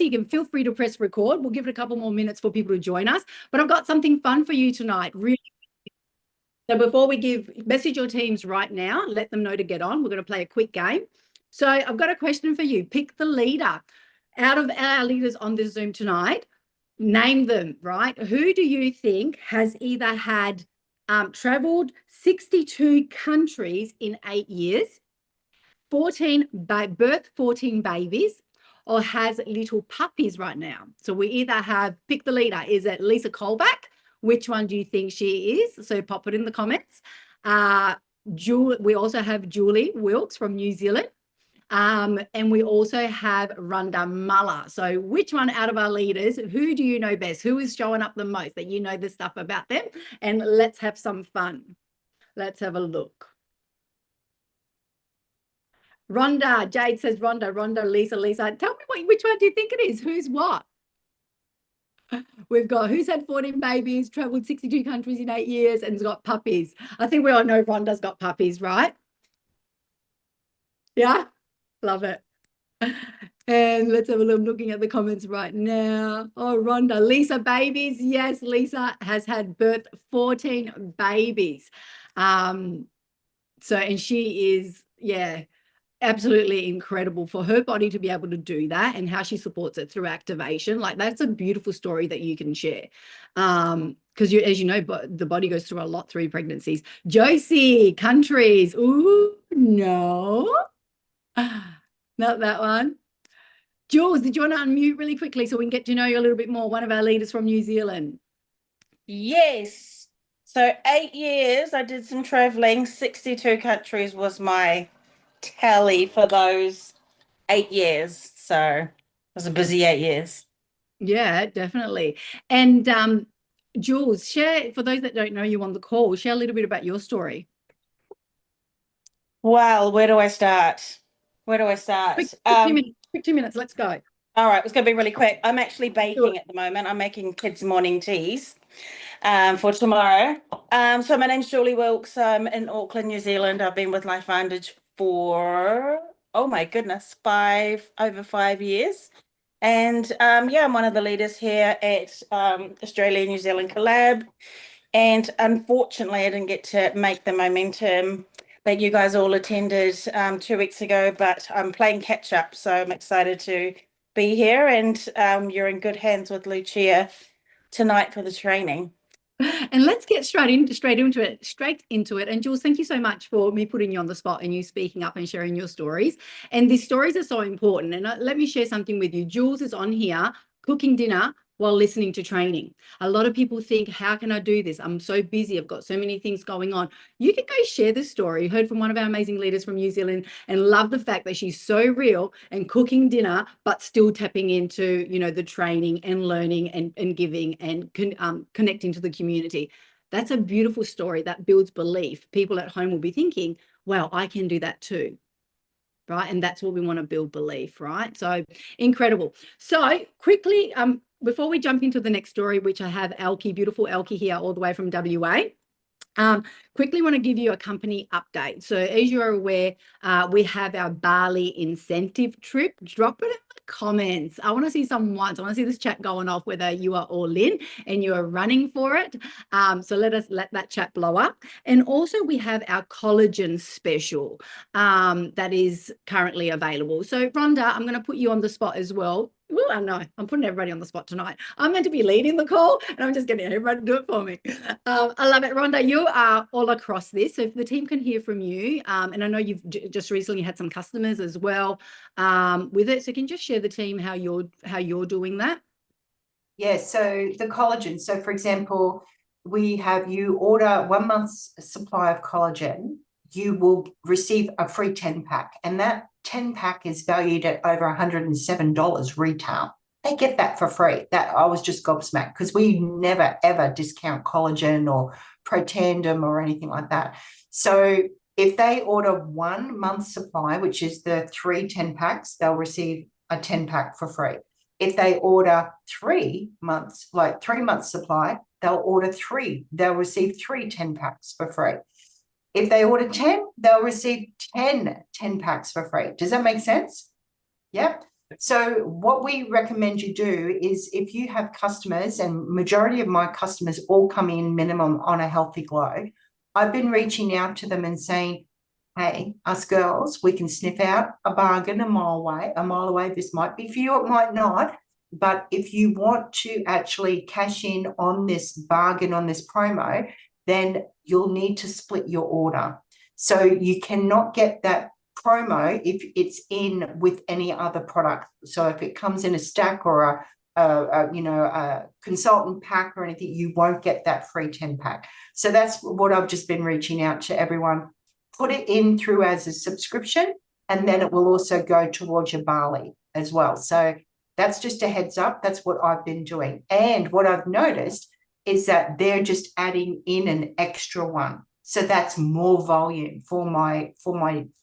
you can feel free to press record. We'll give it a couple more minutes for people to join us. But I've got something fun for you tonight. Really. So before we message your teams right now, let them know to get on. We're going to play a quick game. So I've got a question for you. Pick the leader. Out of our leaders on this Zoom tonight, name them, right? Who do you think has either had traveled 62 countries in 8 years, birthed 14 babies, or has little puppies right now? So we either have, pick the leader. Is it Lisa Colback? Which one do you think she is? So pop it in the comments. We also have Julie Wilkes from New Zealand. And we also have Rhonda Muller. So which one out of our leaders, who do you know best? Who is showing up the most that you know the stuff about them? And let's have some fun. Let's have a look. Rhonda, Jade says Rhonda, Lisa. Tell me which one do you think it is? Who's what? We've got who's had 14 babies, traveled 62 countries in 8 years, and has got puppies. I think we all know Rhonda's got puppies, right? Yeah, love it. And let's have a look. I'm looking at the comments right now. Oh, Rhonda, Lisa, babies. Yes, Lisa has had birth 14 babies. And she is, yeah, absolutely incredible for her body to be able to do that and how she supports it through activation. Like, that's a beautiful story that you can share. Because as you know, the body goes through a lot through pregnancies. Josie, countries. Ooh, no. Not that one. Jules, did you want to unmute really quickly so we can get to know you a little bit more? One of our leaders from New Zealand. Yes. So 8 years, I did some traveling. 62 countries was my tally for those 8 years. So it was a busy 8 years. Yeah, definitely. And Jules, share, for those that don't know you on the call, share a little bit about your story. Well, where do I start? Quick 2 minutes. Let's go. All right, it's going to be really quick. I'm actually baking at the moment. I'm making kids' morning teas for tomorrow. So my name's Julie Wilkes. I'm in Auckland, New Zealand. I've been with Life Vantage for, oh my goodness, over 5 years. And I'm one of the leaders here at Australia New Zealand Colab. And unfortunately, I didn't get to make the momentum that you guys all attended 2 weeks ago, but I'm playing catch up. So I'm excited to be here, and you're in good hands with Lucia tonight for the training. And let's get straight into it. And Jules, thank you so much for me putting you on the spot and you speaking up and sharing your stories. And these stories are so important. And let me share something with you. Jules is on here cooking dinner while listening to training. A lot of people think, how can I do this? I'm so busy. I've got so many things going on. You can go share this story. Heard from one of our amazing leaders from New Zealand and love the fact that she's so real and cooking dinner, but still tapping into, the training and learning and giving and connecting to the community. That's a beautiful story that builds belief. People at home will be thinking, wow, I can do that too. Right. And that's what we want to build belief. Right. So incredible. So quickly, before we jump into the next story, which I have Elkie, beautiful Elkie here all the way from WA. Quickly want to give you a company update. So as you're aware, we have our Bali incentive trip. Drop it in the comments. I want to see some ones. I want to see this chat going off, whether you are all in and you are running for it. So let that chat blow up. And also we have our collagen special that is currently available. So Rhonda, I'm going to put you on the spot as well. Well, I know I'm putting everybody on the spot tonight. I'm meant to be leading the call and I'm just getting everybody to do it for me. I love it. Rhonda, you are all across this. So if the team can hear from you, and I know you've just recently had some customers as well with it. So can you just share the team how you're doing that? Yeah, so the collagen. So for example, you order 1 month's supply of collagen, you will receive a free 10-pack. And that 10-pack is valued at over $107 retail. They get that for free. That I was just gobsmacked because we never, ever discount collagen or Protandem or anything like that. So if they order 1 month's supply, which is the 3 10-packs, they'll receive a 10-pack for free. If they order 3 months, like 3 months supply, they'll receive 3 10-packs for free. If they order 10, they'll receive 10 10-packs for free. Does that make sense? Yep. So what we recommend you do is if you have customers, and majority of my customers all come in minimum on a healthy glow, I've been reaching out to them and saying, hey, us girls, we can sniff out a bargain a mile away. A mile away, this might be for you, it might not. But if you want to actually cash in on this bargain, on this promo, then you'll need to split your order. So you cannot get that promo if it's in with any other product. So if it comes in a stack or a consultant pack or anything, you won't get that free 10 pack. So that's what I've just been reaching out to everyone. Put it in through as a subscription, and then it will also go towards your barley as well. So that's just a heads up. That's what I've been doing. And what I've noticed is that they're just adding in an extra one. So that's more volume for my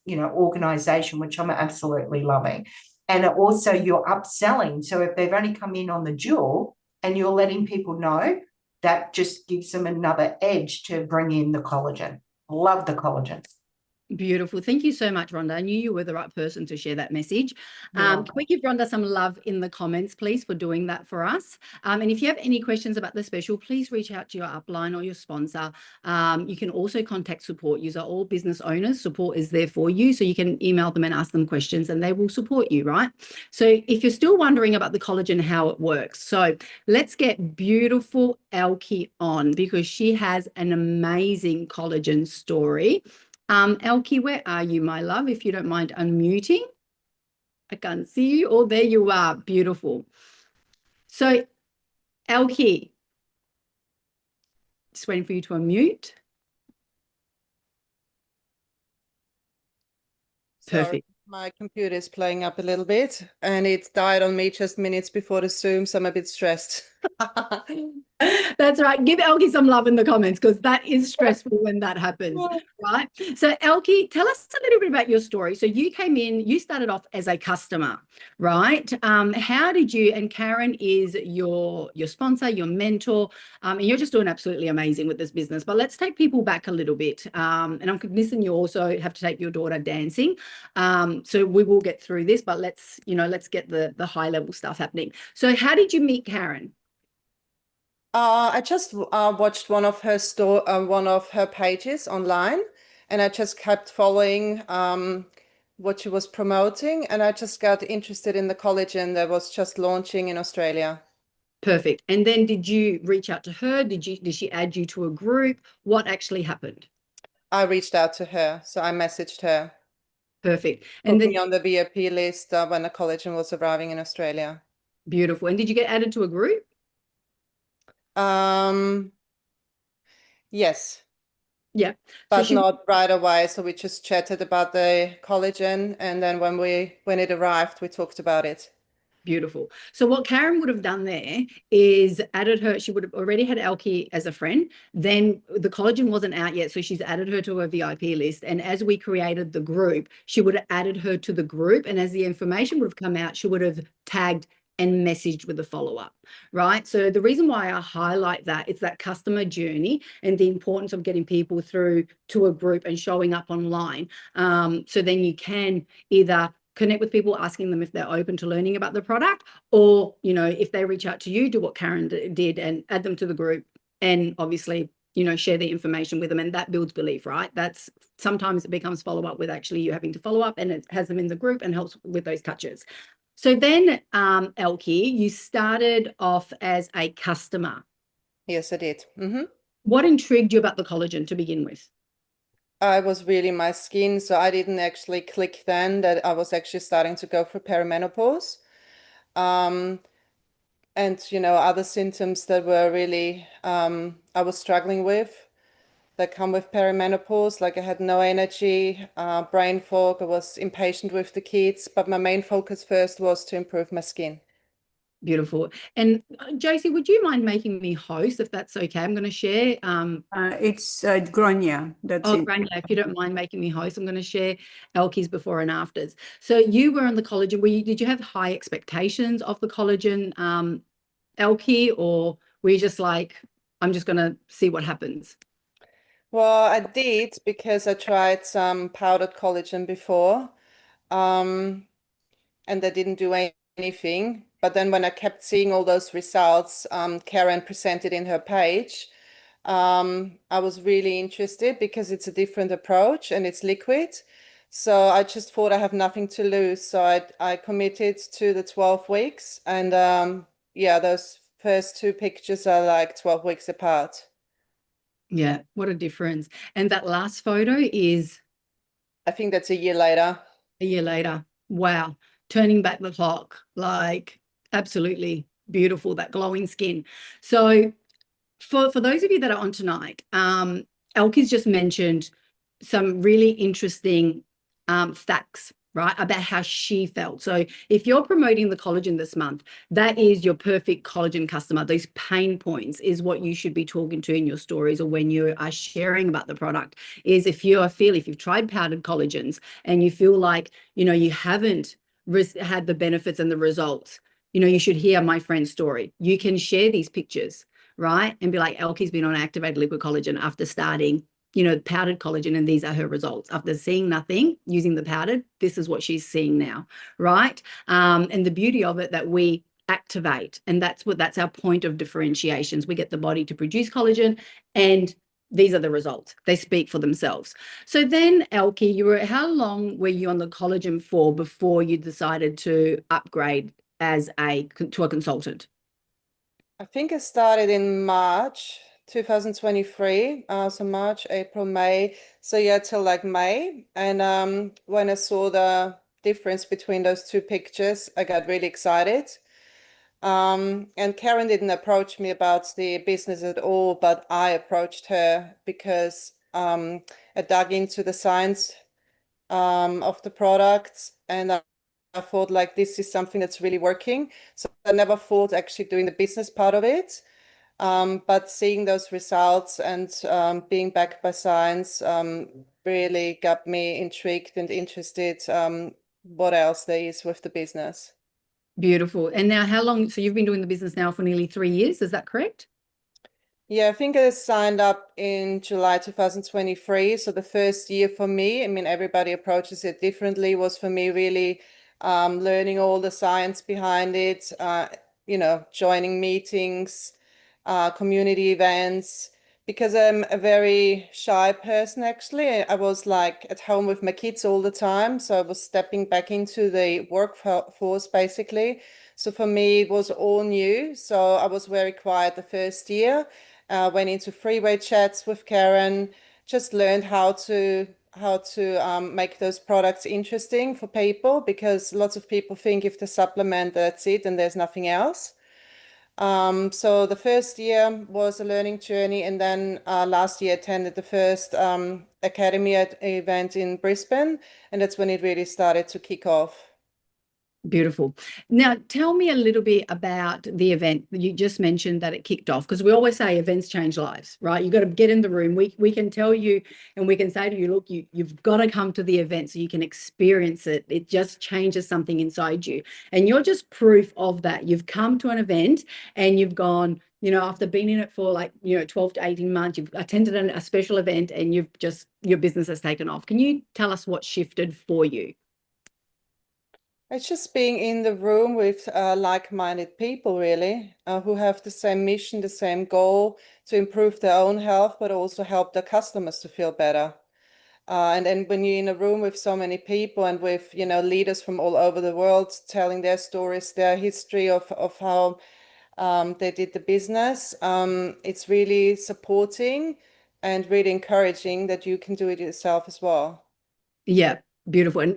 organization, which I'm absolutely loving. And also you're upselling. So if they've only come in on the jewel and you're letting people know, that just gives them another edge to bring in the collagen. Love the collagen. Beautiful. Thank you so much, Rhonda. I knew you were the right person to share that message. Can we give Rhonda some love in the comments, please, for doing that for us? And if you have any questions about the special, please reach out to your upline or your sponsor. You can also contact support. These are all business owners. Support is there for you. So you can email them and ask them questions and they will support you, right? So if you're still wondering about the collagen, how it works. So let's get beautiful Elkie on because she has an amazing collagen story. Elkie, where are you, my love? If you don't mind unmuting. I can't see you. Oh, there you are. Beautiful. So, Elkie, just waiting for you to unmute. Perfect. Sorry, my computer is playing up a little bit and it died on me just minutes before the Zoom, so I'm a bit stressed. That's right. Give Elkie some love in the comments because that is stressful when that happens, right? So Elkie, tell us a little bit about your story. So you came in, you started off as a customer, right? How did you, and Karen is your sponsor, your mentor, and you're just doing absolutely amazing with this business. But let's take people back a little bit. And I'm cognizant you also have to take your daughter dancing. So we will get through this, but let's get the high level stuff happening. So how did you meet Karen? I just watched one of her pages online, and I just kept following what she was promoting, and I just got interested in the collagen that was just launching in Australia. Perfect. And then did you reach out to her? Did she add you to a group? What actually happened? I reached out to her, so I messaged her. Perfect. And And put then me on the VIP list when the collagen was arriving in Australia. beautiful. And did you get added to a group? Yes. Yeah. But not right away. So we just chatted about the collagen, and then when it arrived, we talked about it. Beautiful. So what Karen would have done there is added her. She would have already had Elkie as a friend. Then the collagen wasn't out yet, so she's added her to a VIP list. And as we created the group, she would have added her to the group. And as the information would have come out, she would have tagged and messaged with a follow-up, right? So the reason why I highlight that is that customer journey and the importance of getting people through to a group and showing up online. So then you can either connect with people, asking them if they're open to learning about the product, or, if they reach out to you, do what Karen did and add them to the group and obviously, share the information with them. And that builds belief, right? That's sometimes it becomes follow-up with actually you having to follow up, and it has them in the group and helps with those touches. So then, Elkie, you started off as a customer. Yes, I did. What intrigued you about the collagen to begin with? I was really my skin, so I didn't actually click then that I was actually starting to go for perimenopause. And, other symptoms that were really, I was struggling with that come with perimenopause. Like I had no energy, brain fog, I was impatient with the kids, but my main focus first was to improve my skin. Beautiful. And Josie, would you mind making me host if that's okay? I'm going to share. It's Grania. That's it. Grania, if you don't mind making me host, I'm going to share Elkie's before and afters. So you were on the collagen. Did you have high expectations of the collagen, Elkie, or were you just like, I'm just going to see what happens? Well, I did because I tried some powdered collagen before, and they didn't do anything. But then when I kept seeing all those results, Karen presented in her page, I was really interested because it's a different approach and it's liquid. So I just thought I have nothing to lose. So I committed to the 12 weeks. And yeah, those first two pictures are like 12 weeks apart. Yeah, what a difference. And that last photo is I think that's a year later. a year later. Wow. Turning back the clock, like absolutely beautiful, that glowing skin. So for those of you that are on tonight, Elke's just mentioned some really interesting facts, right, about how she felt. So if you're promoting the collagen this month, that is your perfect collagen customer. Those pain points is what you should be talking to in your stories, or when you are sharing about the product, is if you've tried powdered collagens and you feel like, you haven't had the benefits and the results, you should hear my friend's story. You can share these pictures, right, and be like, Elke's been on activated liquid collagen after starting powdered collagen, and these are her results. After seeing nothing using the powdered, this is what she's seeing now, right? And the beauty of it, that we activate, and that's our point of differentiations. We get the body to produce collagen, and these are the results. They speak for themselves. So then, Elke, how long were you on the collagen for before you decided to upgrade to a consultant? I think I started in March 2023, so March, April, May. So yeah, till like May. And when I saw the difference between those two pictures, I got really excited. And Karen didn't approach me about the business at all, but I approached her because I dug into the science of the products, and I thought like this is something that's really working. So I never thought actually doing the business part of it. But seeing those results and being backed by science really got me intrigued and interested what else there is with the business. Beautiful. And now so you've been doing the business now for nearly 3 years, is that correct? Yeah, I think I signed up in July 2023. So the first year for me, I mean, everybody approaches it differently, was for me really learning all the science behind it, joining meetings, community events, because I'm a very shy person, actually. I was like at home with my kids all the time. So I was stepping back into the workforce, basically. So for me, it was all new. So I was very quiet the first year. Went into freeway chats with Karen, just learned how to make those products interesting for people, because lots of people think if they supplement, that's it and there's nothing else. So the first year was a learning journey, and then last year attended the first academy event in Brisbane, and that's when it really started to kick off. Beautiful. Now, tell me a little bit about the event. You just mentioned that it kicked off, because we always say events change lives, right? You've got to get in the room. We can tell you, and we can say to you, look, you've got to come to the event so you can experience it. It just changes something inside you. And you're just proof of that. You've come to an event and you've gone, after being in it for 12 to 18 months, you've attended a special event and your business has taken off. Can you tell us what shifted for you? It's just being in the room with like-minded people, really, who have the same mission, the same goal to improve their own health, but also help their customers to feel better. And then when you're in a room with so many people and with, leaders from all over the world telling their stories, their history of how they did the business, it's really supporting and really encouraging that you can do it yourself as well. Yeah, beautiful. And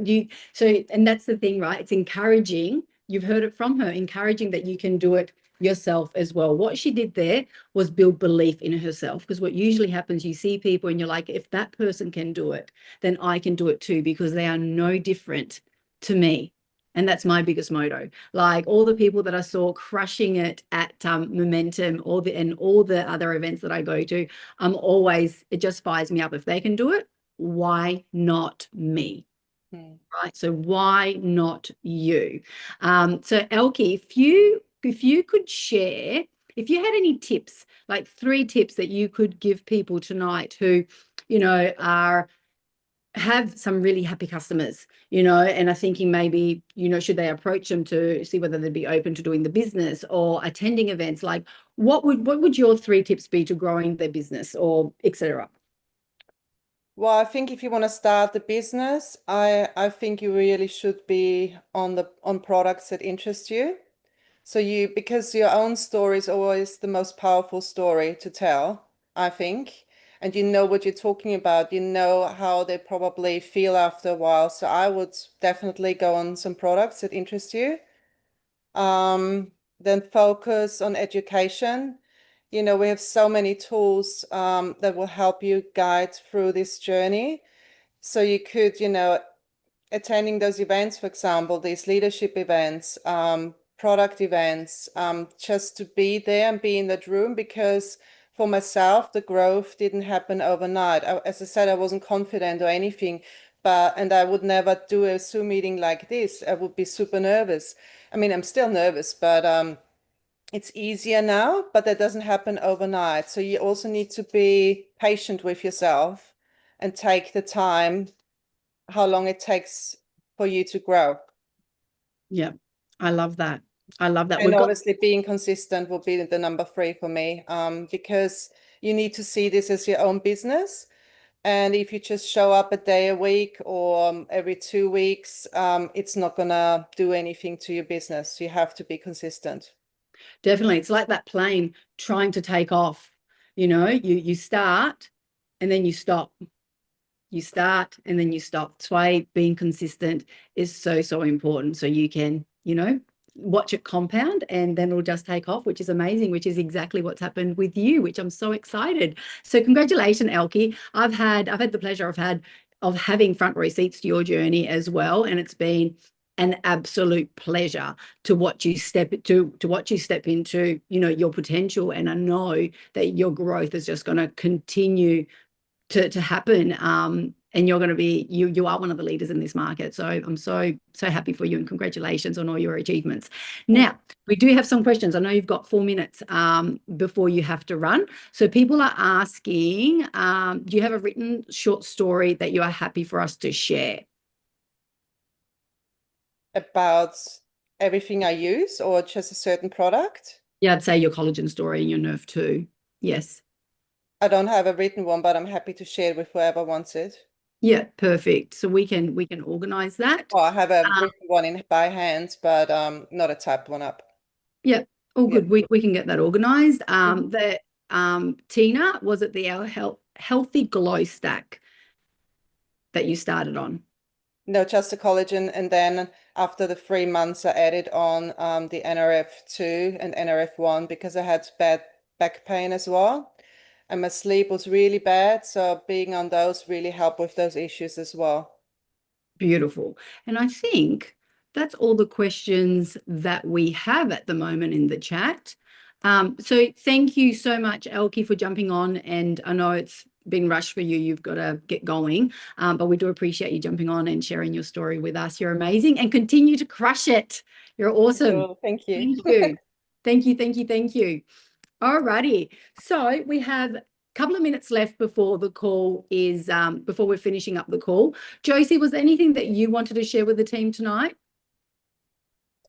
that's the thing, right? It's encouraging. You've heard it from her, encouraging that you can do it yourself as well. What she did there was build belief in herself, because what usually happens, you see people and you're like, if that person can do it, then I can do it too, because they are no different to me. And that's my biggest motto. Like all the people that I saw crushing it at Momentum, all the other events that I go to, it just fires me up. If they can do it, why not me? Right? So why not you? So Elke, if you could share, if you had any tips, like 3 tips that you could give people tonight who, are have some really happy customers, you know, and are thinking maybe, you know, should they approach them to see whether they'd be open to doing the business or attending events? Like, what would your 3 tips be to growing their business or etc.? Well, I think if you want to start the business, I think you really should be on products that interest you. So because your own story is always the most powerful story to tell, I think, and you know what you're talking about, you know how they probably feel after a while. So I would definitely go on some products that interest you. Then focus on education. You know, we have so many tools that will help you guide through this journey. So you could, you know, attending those events, for example, these leadership events, product events, just to be there and be in that room, because for myself, the growth didn't happen overnight. As I said, I wasn't confident or anything, and I would never do a Zoom meeting like this. I would be super nervous. I mean, I'm still nervous, but it's easier now, but that doesn't happen overnight. So you also need to be patient with yourself and take the time, how long it takes for you to grow. Yeah, I love that. I love that. And obviously being consistent will be the number 3 for me, because you need to see this as your own business. And if you just show up a day a week or every 2 weeks, it's not going to do anything to your business. You have to be consistent. Definitely. It's like that plane trying to take off. You know, you start and then you stop. You start and then you stop. That's why being consistent is so, so important. So you can, you know, watch it compound and then it'll just take off, which is amazing, which is exactly what's happened with you, which I'm so excited. So congratulations, Elke. I've had the pleasure of having front row seats to your journey as well. And it's been an absolute pleasure to watch you step into, you know, your potential. And I know that your growth is just going to continue to happen. And you're going to be, you are one of the leaders in this market. So I'm so happy for you and congratulations on all your achievements. Now, we do have some questions. I know you've got 4 minutes before you have to run. So people are asking, do you have a written short story that you are happy for us to share? About everything I use or just a certain product? Yeah, I'd say your collagen story and your Nerve 2. Yes. I don't have a written one, but I'm happy to share it with whoever wants it. Yeah, perfect. So we can organize that. Oh, I have a written one by hand, but not a typed one up. Yeah, all good. Yeah. We can get that organized. Tina, was it the Healthy Glow Stack that you started on? No, just the collagen, and then after the 3 months, I added on the NRF2 and NRF1 because I had bad back pain as well, and my sleep was really bad. So being on those really helped with those issues as well. Beautiful. And I think that's all the questions that we have at the moment in the chat. So thank you so much, Elke, for jumping on. And I know it's been rushed for you. You've got to get going. But we do appreciate you jumping on and sharing your story with us. You're amazing and continue to crush it. You're awesome. Cool. Thank you. Thank you. Thank you. Thank you. Thank you. All righty. So we have couple of minutes left before the call is before we're finishing up the call. Josie, was there anything that you wanted to share with the team tonight?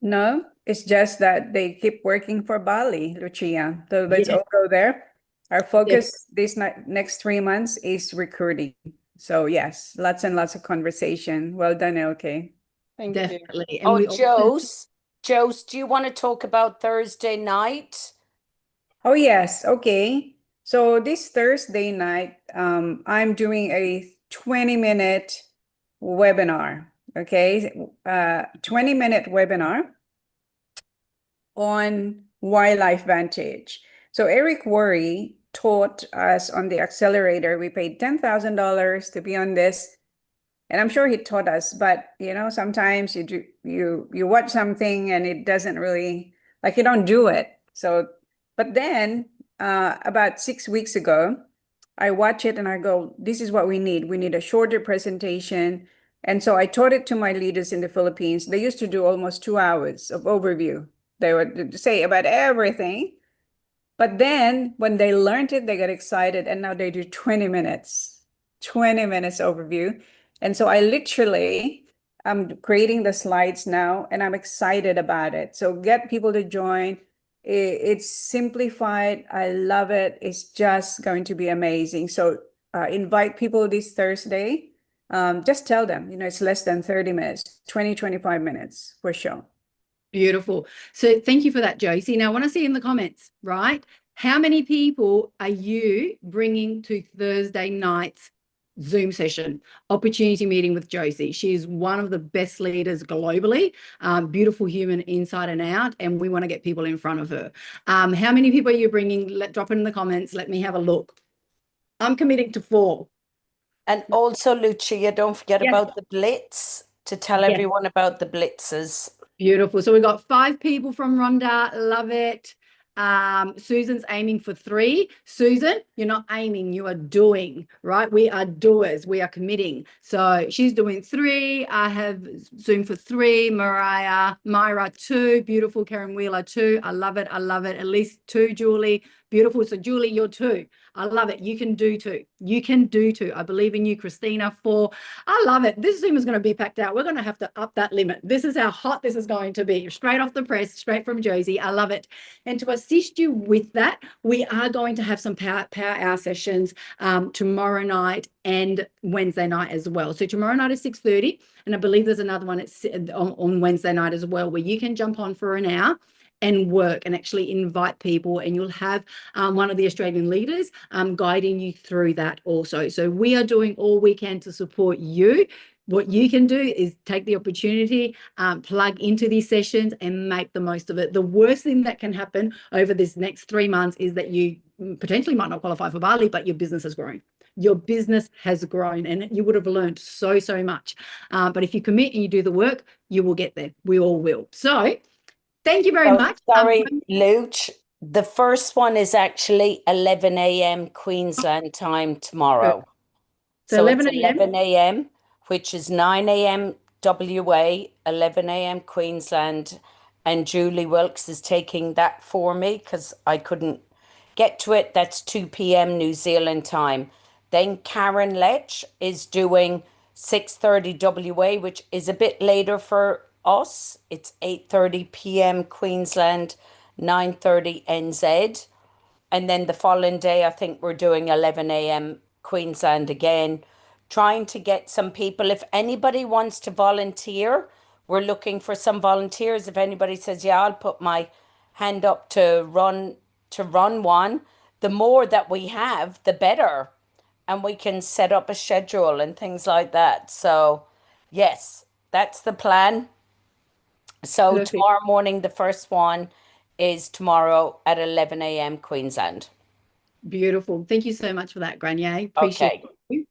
No, it's just that they keep working for Bali, Lucia. So let's all go there. Our focus this next 3 months is recruiting. So yes, lots and lots of conversation. Well done, Elke. Thank Definitely. you. And Jose, do you want to talk about Thursday night? Oh yes, okay. So this Thursday night, I'm doing a 20-minute webinar, okay? 20-minute webinar on Wildlife Vantage. So Eric Worre taught us on the accelerator. We paid $10,000 to be on this. And I'm sure he taught us, but you know, sometimes you watch something and it doesn't really, like, you don't do it. So, but then about 6 weeks ago, I watch it and I go, this is what we need. We need a shorter presentation. And so I taught it to my leaders in the Philippines. They used to do almost 2 hours of overview. They would say about everything. But then when they learned it, they got excited. And now they do 20 minutes overview. And so I literally I'm creating the slides now, and I'm excited about it. So get people to join. It's simplified. I love it. It's just going to be amazing. So invite people this Thursday. Just tell them, it's less than 30 minutes, 20, 25 minutes for sure. Beautiful. So thank you for that, Josie. Now, I want to see in the comments, right? How many people are you bringing to Thursday night's Zoom session, opportunity meeting with Josie? She's one of the best leaders globally, beautiful human inside and out, and we want to get people in front of her. How many people are you bringing? Drop it in the comments. Let me have a look. I'm committing to 4. And also, Lucia, don't forget Yes. about the Blitz, to tell Yes. everyone about the Blitzes. Beautiful. So we've got 5 people from Rhonda. Love it. Susan's aiming for 3. Susan, you're not aiming, you are doing, right? We are doers. We are committing. So she's doing 3. I have Zoom for 3. Myra 2. Beautiful. Karen Wheeler 2. I love it. I love it. At least 2, Julie. Beautiful. So Julie, you're 2. I love it. You can do 2. You can do 2. I believe in you, Christina. 4. I love it. This Zoom is going to be packed out. We're going to have to up that limit. This is how hot this is going to be. Straight off the press, straight from Josie. I love it. And to assist you with that, we are going to have some power hour sessions tomorrow night and Wednesday night as well. So tomorrow night is 6:30, and I believe there's another one on Wednesday night as well, where you can jump on for an hour and work and actually invite people, and you'll have one of the Australian leaders guiding you through that also. So we are doing all we can to support you. What you can do is take the opportunity, plug into these sessions and make the most of it. The worst thing that can happen over this next 3 months is that you potentially might not qualify for Bali, but your business has grown. Your business has grown, and you would have learned so much. But if you commit and you do the work, you will get there. We all will. So thank you very much. Sorry, Luch. The first one is actually 11 a.m. Queensland time tomorrow. So it's 11 a.m. 11 a.m., which is 9 a.m. WA, 11 a.m. Queensland. And Julie Wilkes is taking that for me because I couldn't get to it. That's 2 p.m. New Zealand time. Then Karen Lech is doing 6:30 WA, which is a bit later for us. It's 8:30 p.m. Queensland, 9:30 NZ. And then the following day, I think we're doing 11 a.m. Queensland again, trying to get some people. If anybody wants to volunteer, we're looking for some volunteers. If anybody says, yeah, I'll put my hand up to run one, the more that we have, the better. And we can set up a schedule and things like that. So yes, that's the plan. So Perfect. tomorrow morning, the first one is tomorrow at 11 a.m. Queensland. Beautiful. Thank you so much for that, Granier. Appreciate you.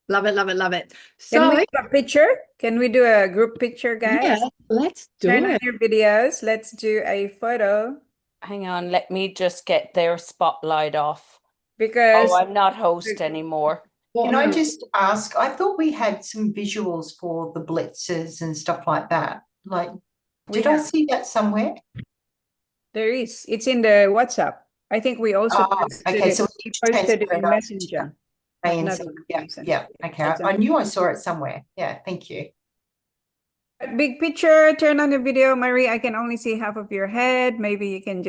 Love it, love it, love it. Can we So do a picture? Can we do a group picture, guys? yeah, let's do Turn on it. your videos. Let's do a photo Hang on, let me just get their spotlight off. because Oh, I'm not host anymore. Can I just ask, I thought we had some visuals for the blitzes and stuff like that. Like, we did I have, see that somewhere? there is. It's in the WhatsApp. I think we also Oh, posted okay, it. so We we posted it transfer in it over Messenger. to ANZ. Not on Yeah, Messenger. yeah, okay. It's I knew I saw it somewhere. Yeah, thank you. Big picture, turn on the video. Marie, I can only see half of your head. Maybe you can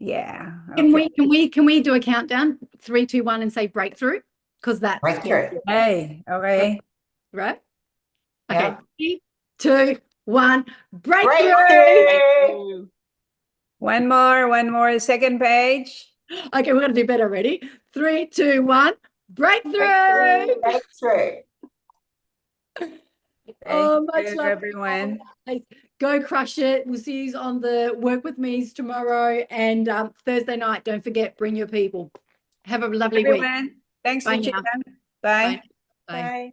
yeah. Can Okay. can we do a countdown? 3, 2, 1 and say breakthrough? Because that's Breakthrough. Hey, okay. right. Okay. Yeah. 3, 2, 1, breakthrough. Breakthrough. One more. Second page. Okay, we're gonna do better. Ready? 3, 2, 1, breakthrough. Breakthrough. Oh, Thank much you, love, everyone. guys. Go crush it. We'll see you on the Work With Me's tomorrow and Thursday night. Don't forget, bring your people. Have a lovely week. Everyone, thanks, Bye Lucia. now. Bye. Bye. Bye.